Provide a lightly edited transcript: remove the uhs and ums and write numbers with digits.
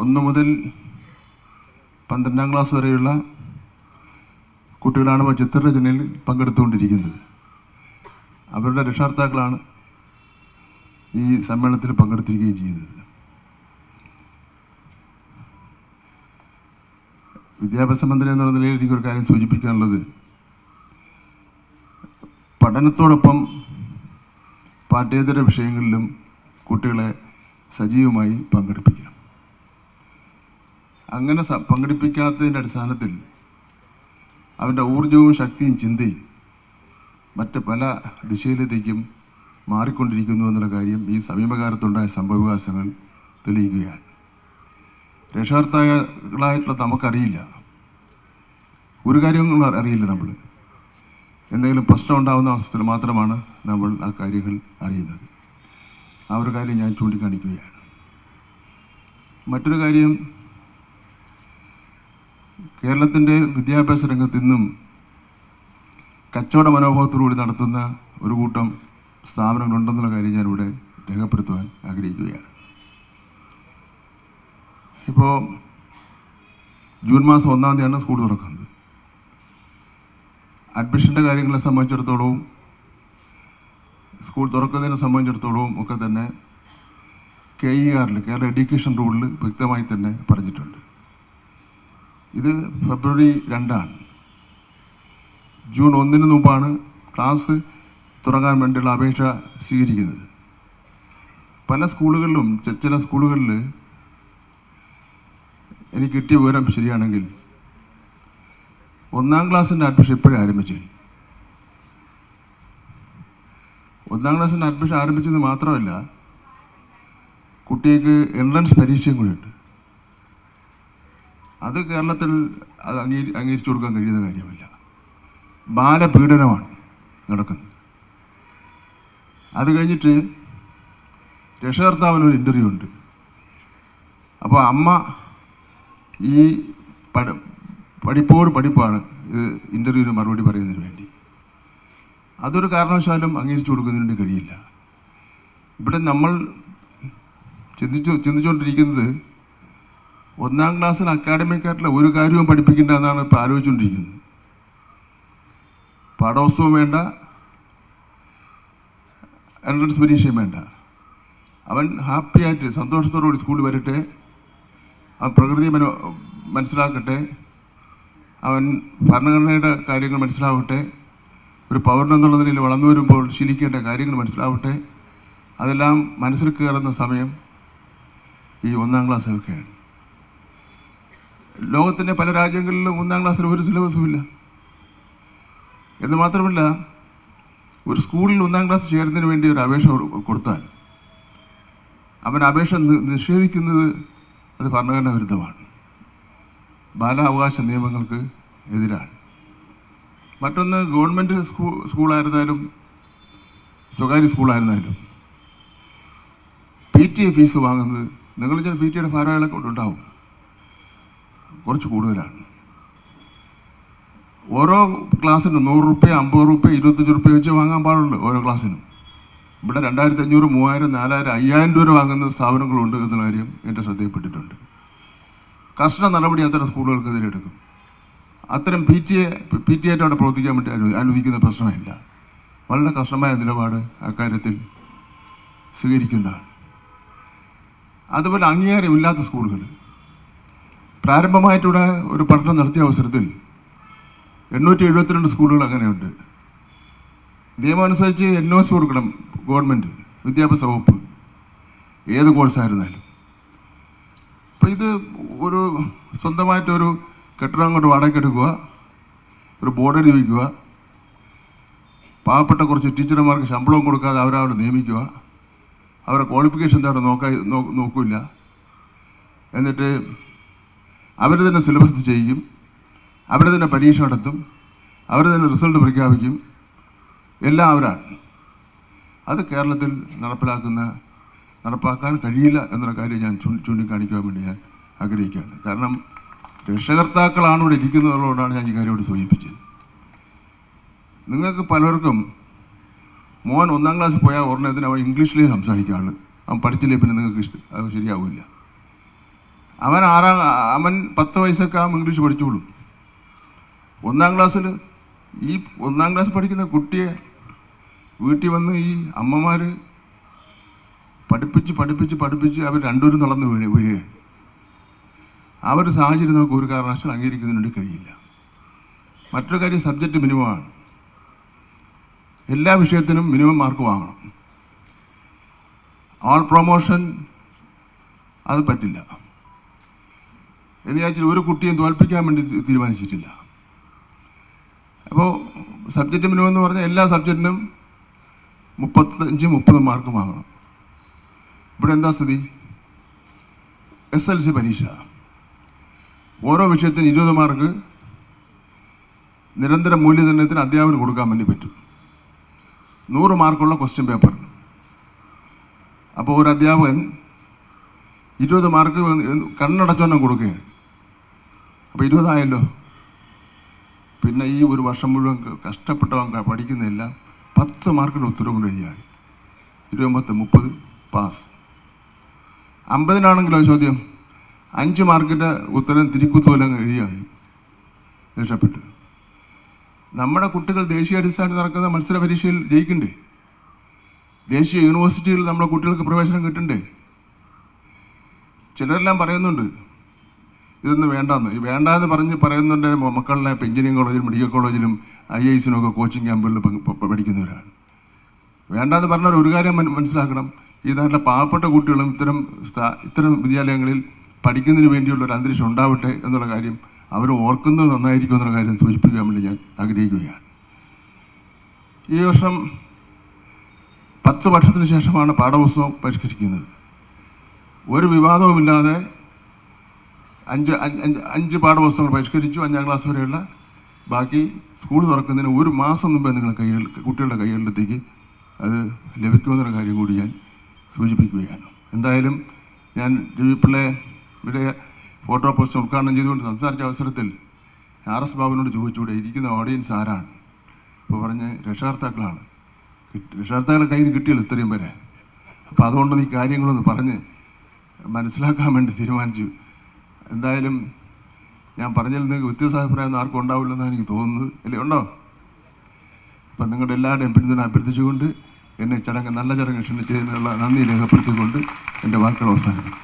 1 മുതൽ 12ാം ക്ലാസ് വരെയുള്ള കുട്ടികളാണ് ചിത്രരചനയിൽ പങ്കെടുത്തുകൊണ്ടിരിക്കുന്നത്. അവരുടെ രക്ഷകർത്താക്കളാണ് ഈ സമ്മേളനത്തിൽ പങ്കെടുത്തിരിക്കുകയും ചെയ്യുന്നത്. വിദ്യാഭ്യാസ മന്ത്രി എന്നുള്ള നിലയിൽ എനിക്കൊരു കാര്യം സൂചിപ്പിക്കാനുള്ളത്, പഠനത്തോടൊപ്പം പാഠ്യേതര വിഷയങ്ങളിലും കുട്ടികളെ സജീവമായി പങ്കെടുപ്പിക്കണം. അങ്ങനെ പങ്കെടുപ്പിക്കാത്തതിൻ്റെ അടിസ്ഥാനത്തിൽ അവൻ്റെ ഊർജവും ശക്തിയും ചിന്തയും മറ്റ് പല ദിശയിലേക്കും മാറിക്കൊണ്ടിരിക്കുന്നു എന്നുള്ള കാര്യം ഈ സമീപകാലത്തുണ്ടായ സംഭവവികാസങ്ങൾ തെളിയിക്കുകയാണ്. രക്ഷകർത്താക്കളായിട്ടുള്ള നമുക്കറിയില്ല, ഒരു കാര്യങ്ങളും അറിയില്ല. നമ്മൾ എന്തെങ്കിലും പ്രശ്നം ഉണ്ടാകുന്ന അവസരത്തിൽ മാത്രമാണ് നമ്മൾ ആ കാര്യങ്ങൾ അറിയുന്നത്. ആ ഒരു കാര്യം ഞാൻ ചൂണ്ടിക്കാണിക്കുകയാണ്. മറ്റൊരു കാര്യം, കേരളത്തിൻ്റെ വിദ്യാഭ്യാസ രംഗത്ത് ഇന്നും കച്ചവട മനോഭാവത്തോടുകൂടി നടത്തുന്ന ഒരു കൂട്ടം സ്ഥാപനങ്ങളുണ്ടെന്നുള്ള കാര്യം ഞാനിവിടെ രേഖപ്പെടുത്തുവാൻ ആഗ്രഹിക്കുകയാണ്. ഇപ്പോൾ ജൂൺ മാസം 1-ാം തീയതിയാണ് സ്കൂൾ തുറക്കുന്നത്. അഡ്മിഷൻ്റെ കാര്യങ്ങളെ സംബന്ധിച്ചിടത്തോളവും സ്കൂൾ തുറക്കുന്നതിനെ സംബന്ധിച്ചിടത്തോളവും ഒക്കെ തന്നെ KER കേരള എഡ്യൂക്കേഷൻ റൂളിൽ വ്യക്തമായി തന്നെ പറഞ്ഞിട്ടുണ്ട്. ഇത് ഫെബ്രുവരി 2-ആണ്. ജൂൺ 1-ന് മുമ്പാണ് ക്ലാസ് തുടങ്ങാൻ വേണ്ടിയുള്ള അപേക്ഷ സ്വീകരിക്കുന്നത്. പല സ്കൂളുകളിലും ചില സ്കൂളുകളിൽ എനിക്ക് കിട്ടിയ വിവരം ശരിയാണെങ്കിൽ 1-ാം ക്ലാസ്സിൻ്റെ അഡ്മിഷൻ ഇപ്പോഴേ ആരംഭിച്ചു. 1-ാം ക്ലാസ്സിൻ്റെ അഡ്മിഷൻ ആരംഭിച്ചത് മാത്രമല്ല, കുട്ടിക്ക് എൻട്രൻസ് പരീക്ഷയും കൂടിയുണ്ട്. അത് കേരളത്തിൽ അത് അംഗീകരിച്ചു കൊടുക്കാൻ കഴിയുന്ന കാര്യമല്ല. ബാലപീഡനമാണ് നടക്കുന്നത്. അത് കഴിഞ്ഞിട്ട് രക്ഷകർത്താവിനൊരു ഇൻ്റർവ്യൂ ഉണ്ട്. അപ്പോൾ അമ്മ ഈ പഠിപ്പാണ് ഇത് ഇൻ്റർവ്യൂവിന് മറുപടി പറയുന്നതിന് വേണ്ടി. അതൊരു കാരണവശാലും അംഗീകരിച്ചു കൊടുക്കുന്നതിന് കഴിയില്ല. ഇവിടെ നമ്മൾ ചിന്തിച്ചുകൊണ്ടിരിക്കുന്നത് 1-ാം ക്ലാസ്സിൽ അക്കാഡമിക്കായിട്ടുള്ള ഒരു കാര്യവും പഠിപ്പിക്കേണ്ട എന്നാണ് ഇപ്പോൾ ആലോചിച്ചുകൊണ്ടിരിക്കുന്നത്. പാഠപുസ്തകവും വേണ്ട, എൻട്രൻസ് പരീക്ഷയും വേണ്ട. അവൻ ഹാപ്പിയായിട്ട് സന്തോഷത്തോടുകൂടി സ്കൂളിൽ വരട്ടെ, അവൻ പ്രകൃതി മനസ്സിലാക്കട്ടെ, അവൻ ഭരണഘടനയുടെ കാര്യങ്ങൾ മനസ്സിലാവട്ടെ, ഒരു പൗരനെന്നുള്ള നിലയിൽ വളർന്നു വരുമ്പോൾ ശീലിക്കേണ്ട കാര്യങ്ങൾ മനസ്സിലാവട്ടെ. അതെല്ലാം മനസ്സിൽ കയറുന്ന സമയം ഈ 1-ാം ക്ലാസ്സൊക്കെയാണ്. ലോകത്തിൻ്റെ പല രാജ്യങ്ങളിലും 1-ാം ക്ലാസ്സിൽ ഒരു സിലബസും ഇല്ല. എന്ന് മാത്രമല്ല, ഒരു സ്കൂളിൽ 1-ാം ക്ലാസ് ചേരുന്നതിന് വേണ്ടി ഒരു അപേക്ഷ കൊടുത്താൽ അവൻ അപേക്ഷ നിഷേധിക്കുന്നത് അത് ഭരണഘടനാ വിരുദ്ധമാണ്, ബാലാവകാശ നിയമങ്ങൾക്ക് എതിരാണ്. മറ്റൊന്ന്, ഗവൺമെൻറ് സ്കൂളായിരുന്നാലും സ്വകാര്യ സ്കൂളായിരുന്നാലും PTA ഫീസ് വാങ്ങുന്നത്, നിങ്ങൾ ഞാൻ PTAയുടെ ഭാരവാഹികളൊക്കെ ഉണ്ടാവും, കുറച്ച് കൂടുതലാണ്. ഓരോ ക്ലാസ്സിനും 100 രൂപ, 50 രൂപ, 25 രൂപ വെച്ച് വാങ്ങാൻ പാടുള്ളൂ ഓരോ ക്ലാസ്സിനും. ഇവിടെ 2500, 3000, 4000, 5000 രൂപ വാങ്ങുന്ന സ്ഥാപനങ്ങളുണ്ട് എന്നുള്ള കാര്യം എൻ്റെ ശ്രദ്ധയിൽപ്പെട്ടിട്ടുണ്ട്. കർശന നടപടി അത്തരം സ്കൂളുകൾക്കെതിരെ എടുക്കും. അത്തരം PTA അവിടെ പ്രവർത്തിക്കാൻ വേണ്ടി അനുവദിക്കുന്ന പ്രശ്നമില്ല. വളരെ കർശനമായ നിലപാട് അക്കാര്യത്തിൽ സ്വീകരിക്കുന്നതാണ്. അതുപോലെ അംഗീകാരമില്ലാത്ത സ്കൂളുകൾ, പ്രാരംഭമായിട്ടിവിടെ ഒരു പഠനം നടത്തിയ അവസരത്തിൽ 872 സ്കൂളുകൾ അങ്ങനെയുണ്ട്. നിയമം അനുസരിച്ച് NOC കൊടുക്കണം ഗവൺമെൻറ്, വിദ്യാഭ്യാസ വകുപ്പ്, ഏത് കോഴ്സായിരുന്നാലും. അപ്പോൾ ഇത് ഒരു സ്വന്തമായിട്ടൊരു കെട്ടിടം കൊണ്ട് വാടകയ്ക്കെടുക്കുക, ഒരു ബോർഡ് എഴുതി വയ്ക്കുക, പാവപ്പെട്ട കുറച്ച് ടീച്ചർമാർക്ക് ശമ്പളവും കൊടുക്കാതെ അവരവിടെ നിയമിക്കുക, അവരുടെ ക്വാളിഫിക്കേഷൻ എന്താണ് നോക്കില്ല, എന്നിട്ട് അവർ തന്നെ സിലബസ് ചെയ്യും, അവർ തന്നെ പരീക്ഷ നടത്തും, അവർ തന്നെ റിസൾട്ട് പ്രഖ്യാപിക്കും, എല്ലാം അവരാണ്. അത് കേരളത്തിൽ നടപ്പാക്കാൻ കഴിയില്ല എന്നുള്ള കാര്യം ഞാൻ ചൂണ്ടിക്കാണിക്കാൻ വേണ്ടി ഞാൻ ആഗ്രഹിക്കുകയാണ്. കാരണം രക്ഷകർത്താക്കളാണ് ഇവിടെ ഇരിക്കുന്നതുകൊണ്ടാണ് ഞാൻ ഈ കാര്യം ഇവിടെ സൂചിപ്പിച്ചത്. നിങ്ങൾക്ക് പലർക്കും മോൻ 1-ാം ക്ലാസ്സിൽ പോയാൽ ഉടനെ അവൻ ഇംഗ്ലീഷിലേ സംസാരിക്കാറുള്ളൂ, അവൻ പഠിച്ചില്ലേ പിന്നെ നിങ്ങൾക്ക് അത് ശരിയാവില്ല. അവൻ 10 വയസ്സൊക്കെ ആകുമ്പോൾ ഇംഗ്ലീഷ് പഠിച്ചോളും. 1-ാം ക്ലാസ്സിൽ ഈ 1-ാം ക്ലാസ് പഠിക്കുന്ന കുട്ടിയെ വീട്ടിൽ വന്ന് ഈ അമ്മമാർ പഠിപ്പിച്ച് അവർ രണ്ടുപേരും നടന്ന് വീഴുകയാണ്. ആ ഒരു സാഹചര്യം നമുക്ക് ഒരു കാരണവശാലും അംഗീകരിക്കുന്നതിന് വേണ്ടി കഴിയില്ല. മറ്റൊരു കാര്യം, സബ്ജക്റ്റ് മിനിമമാണ്. എല്ലാ വിഷയത്തിനും മിനിമം മാർക്ക് വാങ്ങണം. ഓൾ പ്രൊമോഷൻ അത് പറ്റില്ല എന്ന് വിചാരിച്ചാൽ ഒരു കുട്ടിയും തോൽപ്പിക്കാൻ വേണ്ടി തീരുമാനിച്ചിട്ടില്ല. അപ്പോൾ സബ്ജക്റ്റ് മിനിമം എന്ന് പറഞ്ഞാൽ എല്ലാ സബ്ജക്റ്റിനും 35-30 മാർക്ക് വാങ്ങണം. ഇവിടെ എന്താ സ്ഥിതി? SLC പരീക്ഷ ഓരോ വിഷയത്തിന് 20 മാർക്ക് നിരന്തര മൂല്യനിർണ്ണയത്തിന് അധ്യാപകന് കൊടുക്കാൻ വേണ്ടി പറ്റും. 100 മാർക്കുള്ള ക്വസ്റ്റ്യൻ പേപ്പർ. അപ്പോൾ ഒരു അധ്യാപകൻ 20 മാർക്ക് കണ്ണടച്ചോണം കൊടുക്കുകയാണ്. അപ്പോൾ 20 ആയല്ലോ. പിന്നെ ഈ ഒരു വർഷം മുഴുവൻ കഷ്ടപ്പെട്ടവൻ പഠിക്കുന്നില്ല. 10 മാർക്കിൻ്റെ ഉത്തരവും കൊണ്ട് എഴുതിയാൽ 20-30 പാസ്. 50-നാണെങ്കിലോ ചോദ്യം 5 മാർക്കിൻ്റെ ഉത്തരം തിരിക്കുത്തോലം എഴുതിയാൽ രക്ഷപ്പെട്ടു. നമ്മുടെ കുട്ടികൾ ദേശീയ അടിസ്ഥാനത്തിൽ നടക്കുന്ന മത്സര പരീക്ഷയിൽ ജയിക്കണ്ടേ? ദേശീയ യൂണിവേഴ്സിറ്റിയിൽ നമ്മുടെ കുട്ടികൾക്ക് പ്രവേശനം കിട്ടണ്ടേ? ചിലരെല്ലാം പറയുന്നുണ്ട് ഇതൊന്നും വേണ്ടാന്ന്. ഈ വേണ്ടാന്ന് പറയുന്നുണ്ട് മക്കളിലെ ഇപ്പോൾ എഞ്ചിനീയറിംഗ് കോളേജിലും മെഡിക്കൽ കോളേജിലും IISനും ഒക്കെ കോച്ചിങ് ക്യാമ്പുകളിൽ പഠിക്കുന്നവരാണ്. വേണ്ടാന്ന് പറഞ്ഞാൽ ഒരു കാര്യം മനസ്സിലാക്കണം, ഈ നാട്ടിലെ പാവപ്പെട്ട കുട്ടികളും ഇത്തരം വിദ്യാലയങ്ങളിൽ പഠിക്കുന്നതിന് വേണ്ടിയുള്ള ഒരു അന്തരീക്ഷം ഉണ്ടാവട്ടെ എന്നുള്ള കാര്യം അവർ ഓർക്കുന്നത് നന്നായിരിക്കും എന്നുള്ള കാര്യം സൂചിപ്പിക്കാൻ വേണ്ടി ഞാൻ ആഗ്രഹിക്കുകയാണ്. ഈ വർഷം 10 വർഷത്തിന് ശേഷമാണ് പാഠപുസ്തകം പരിഷ്കരിക്കുന്നത്. ഒരു വിവാദവുമില്ലാതെ 5 പാഠപുസ്തകങ്ങൾ പരിഷ്കരിച്ചു. 5-ാം ക്ലാസ് വരെയുള്ള. ബാക്കി സ്കൂൾ തുറക്കുന്നതിന് ഒരു മാസം മുമ്പേ കുട്ടികളുടെ കൈകളിലേക്ക് അത് ലഭിക്കുമെന്നുള്ള കാര്യം കൂടി ഞാൻ സൂചിപ്പിക്കുകയാണ്. എന്തായാലും ഞാൻ രവി പിള്ളയുടെ ഫോട്ടോ പോസ്റ്റ് ഉദ്ഘാടനം ചെയ്തുകൊണ്ട് സംസാരിച്ച അവസരത്തിൽ RS ബാബുവിനോട് ചോദിച്ചുകൂടെ ഇരിക്കുന്ന ഓഡിയൻസ് ആരാണ്? അപ്പോൾ പറഞ്ഞ് രക്ഷകർത്താക്കളാണ്. രക്ഷകർത്താക്കളെ കയ്യിൽ കിട്ടിയല്ലോ ഇത്രയും വരെ. അപ്പോൾ അതുകൊണ്ട് ഈ കാര്യങ്ങളൊന്ന് പറഞ്ഞ് മനസ്സിലാക്കാൻ വേണ്ടി തീരുമാനിച്ചു. എന്തായാലും ഞാൻ പറഞ്ഞതിൽ നിങ്ങൾക്ക് വ്യത്യസ്താഭിപ്രായം ആർക്കും ഉണ്ടാവില്ലെന്നാണ് എനിക്ക് തോന്നുന്നത്. അല്ലേ? ഉണ്ടോ? അപ്പം നിങ്ങളുടെ എല്ലാവരുടെയും പിന്തുണ അഭ്യർത്ഥിച്ചുകൊണ്ട് എന്നെ നല്ല ചടങ്ങ് ക്ഷണിച്ചതിനുള്ള നന്ദി രേഖപ്പെടുത്തിക്കൊണ്ട് എൻ്റെ വാക്കുകൾ അവസാനിക്കും.